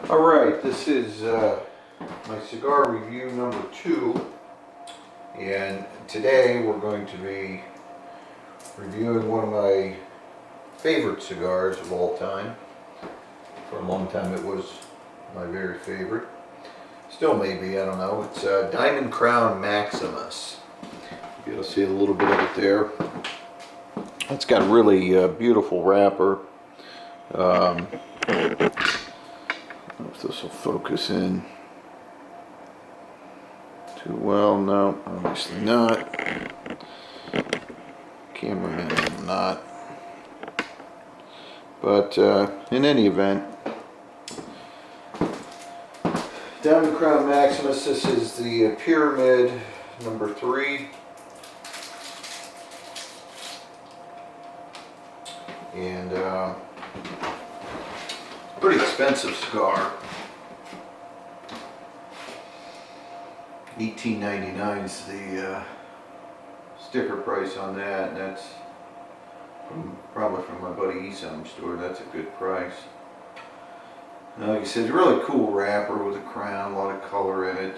Alright, this is my cigar review number 2, and today we're going to be reviewing one of my favorite cigars of all time. For a long time it was my very favorite. Still may be, I don't know. It's Diamond Crown Maximus. You'll see a little bit of it there. It's got a really beautiful wrapper. I don't know if this will focus in too well. No, obviously not. Cameraman, I'm not. But in any event, Diamond Crown Maximus, this is the Pyramid number 3. And pretty expensive cigar. $18.99 is the sticker price on that, and that's probably from my buddy Esam's store. That's a good price. Like I said, it's a really cool wrapper with a crown, a lot of color in it.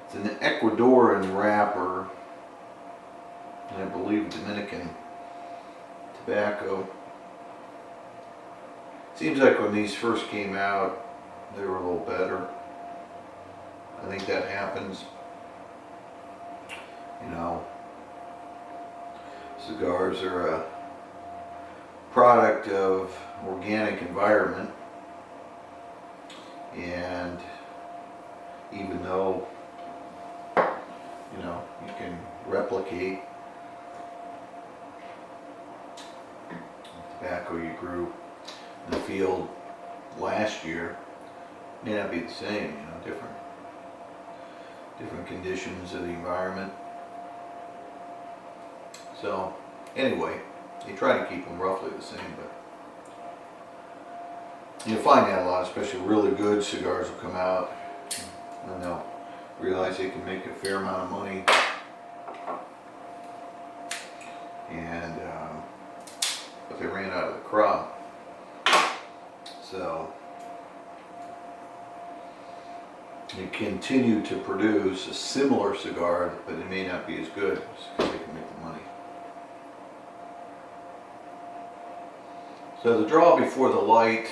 It's an Ecuadorian wrapper, and I believe Dominican tobacco. Seems like when these first came out, they were a little better. I think that happens. You know, cigars are a product of organic environment, and even though, you know, you can replicate tobacco you grew in the field last year, may not be the same, you know, different conditions of the environment. So anyway, you try to keep them roughly the same, but you'll find that a lot, especially really good cigars will come out and they'll realize they can make a fair amount of money, and but they ran out of the crop. So you continue to produce a similar cigar, but it may not be as good because they can make the money. So the draw before the light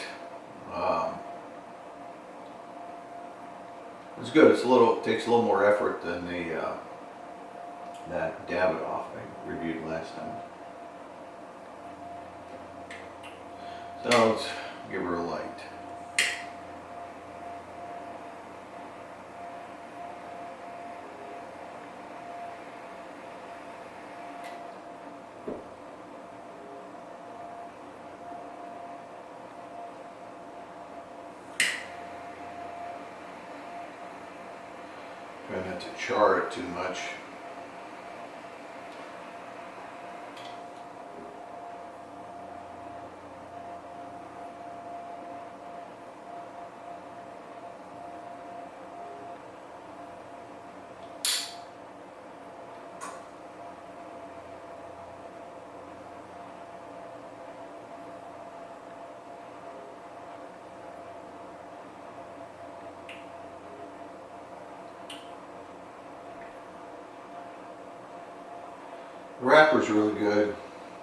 is good. It takes a little more effort than the that Davidoff I reviewed last time. So let's give her a light. Try not to char it too much. The wrapper's really good.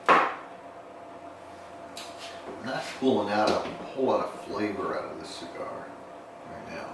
I'm not pulling out a whole lot of flavor out of this cigar right now.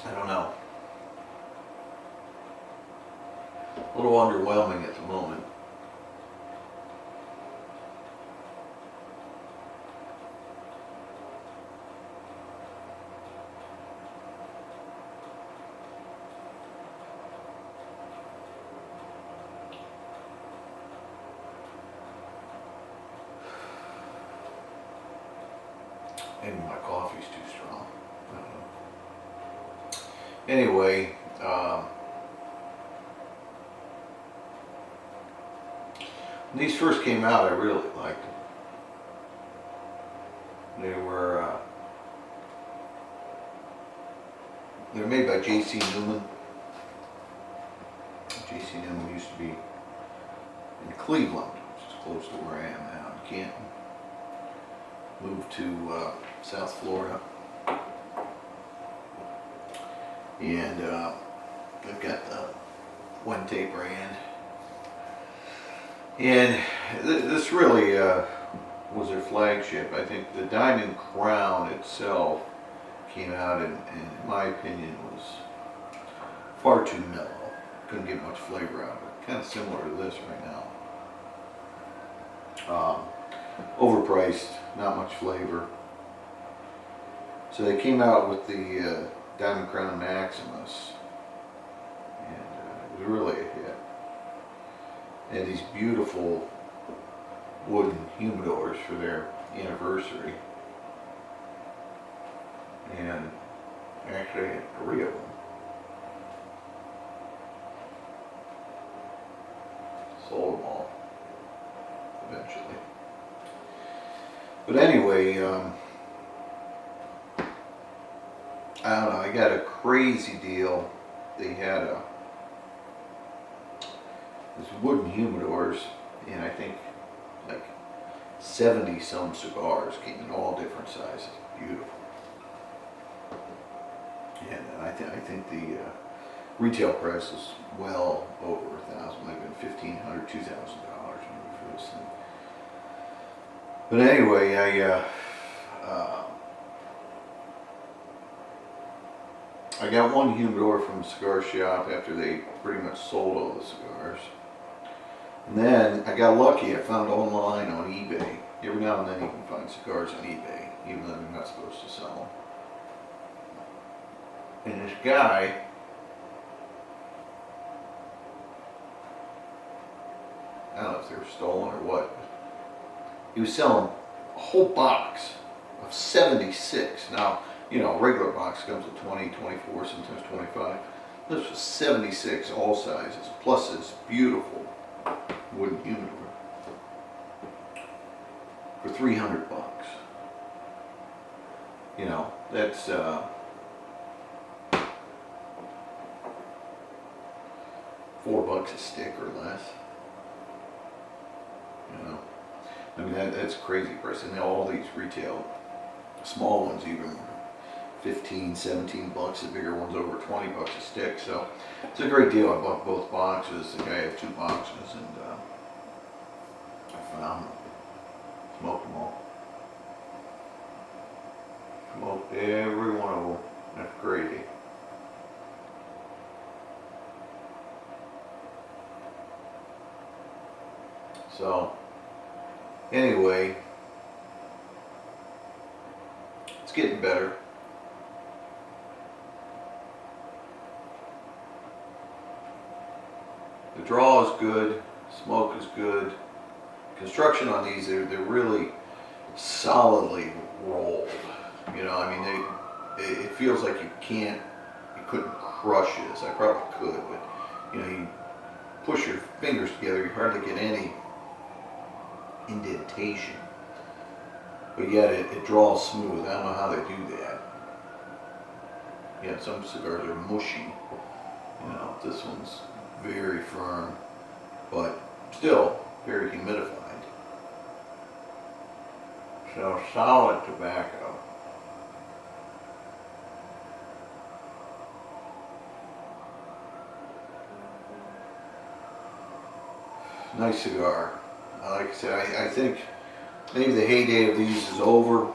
I don't know. A little underwhelming at the moment. Maybe my coffee's too strong. Anyway, when these first came out, I really liked them. They were made by J.C. Newman. J.C. Newman used to be in Cleveland, which is close to where I am now in Canton. Moved to South Florida. And they've got the One-Tape brand. And this really was their flagship. I think the Diamond Crown itself came out and in my opinion was far too mellow. Couldn't get much flavor out of it. Kind of similar to this right now. Overpriced, not much flavor. So they came out with the Diamond Crown Maximus, and it was really a hit. They had these beautiful wooden humidors for their anniversary, and actually I had 3 of them. Sold them all eventually. But anyway, I don't know, I got a crazy deal. They had this wooden humidors, and I think like 70 some cigars came in all different sizes. Beautiful. And I think the retail price is well over $1,000, might have been $1,500, $2,000 for this thing. But anyway, I got one humidor from the cigar shop after they pretty much sold all the cigars. And then I got lucky, I found online on eBay. Every now and then you can find cigars on eBay, even though they're not supposed to sell them. And this guy, I don't know if they were stolen or what, he was selling a whole box of 76. Now, you know, a regular box comes with 20, 24, sometimes 25. This was 76, all sizes, plus this beautiful wooden humidor for $300. You know, that's $4 a stick or less. You know, I mean that's crazy price. And all these retail, small ones even 15, 17 bucks. The bigger ones over 20 bucks a stick. So it's a great deal. I bought both boxes. The guy had 2 boxes, and I found them. Smoked them all. Smoked every one of them. That's crazy. So anyway, it's getting better. The draw is good, smoke is good. Construction on these, they're really solidly rolled. You know, I mean, it feels like you couldn't crush this. I probably could, but you know, you push your fingers together, you hardly get any indentation. But yet it draws smooth. I don't know how they do that. Yeah, some cigars are mushy. You know, this one's very firm, but still very humidified. So solid tobacco. Nice cigar. Like I said, I think maybe the heyday of these is over.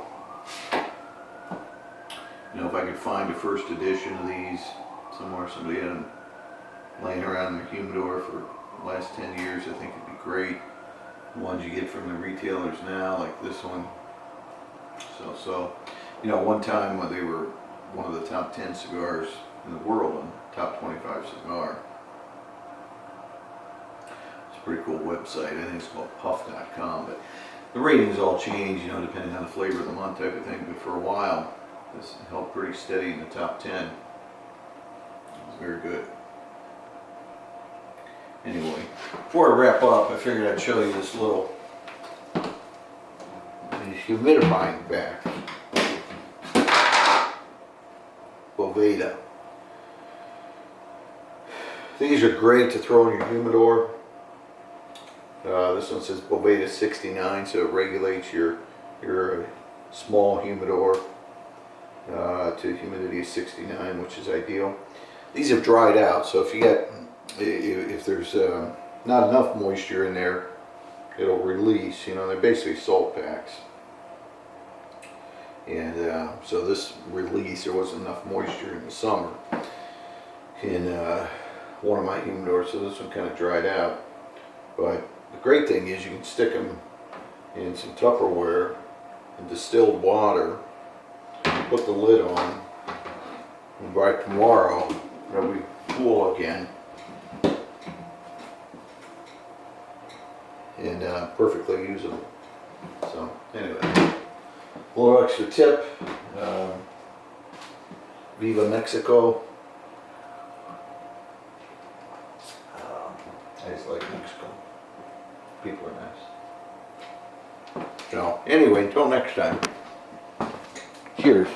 You know, if I could find a first edition of these somewhere, somebody had them laying around in their humidor for the last 10 years, I think it'd be great. The ones you get from the retailers now, like this one. So, you know, one time when they were one of the top 10 cigars in the world on top 25 cigar. It's a pretty cool website. I think it's called puff.com, but the ratings all change, you know, depending on the flavor of the month type of thing. But for a while, This held pretty steady in the top 10. It was very good. Anyway, before I wrap up, I figured I'd show you this little humidifying bags. Boveda. These are great to throw in your humidor. This one says Boveda 69, so it regulates your small humidor to humidity of 69, which is ideal. These have dried out, so if there's not enough moisture in there, it'll release. You know, they're basically salt packs. And so this release, there wasn't enough moisture in the summer in one of my humidors, so this one kind of dried out. But the great thing is you can stick them in some Tupperware and distilled water, put the lid on, and by tomorrow they'll be cool again and perfectly usable. So anyway, a little extra tip. Viva Mexico. I just like Mexico. People are nice. So anyway, until next time. Cheers.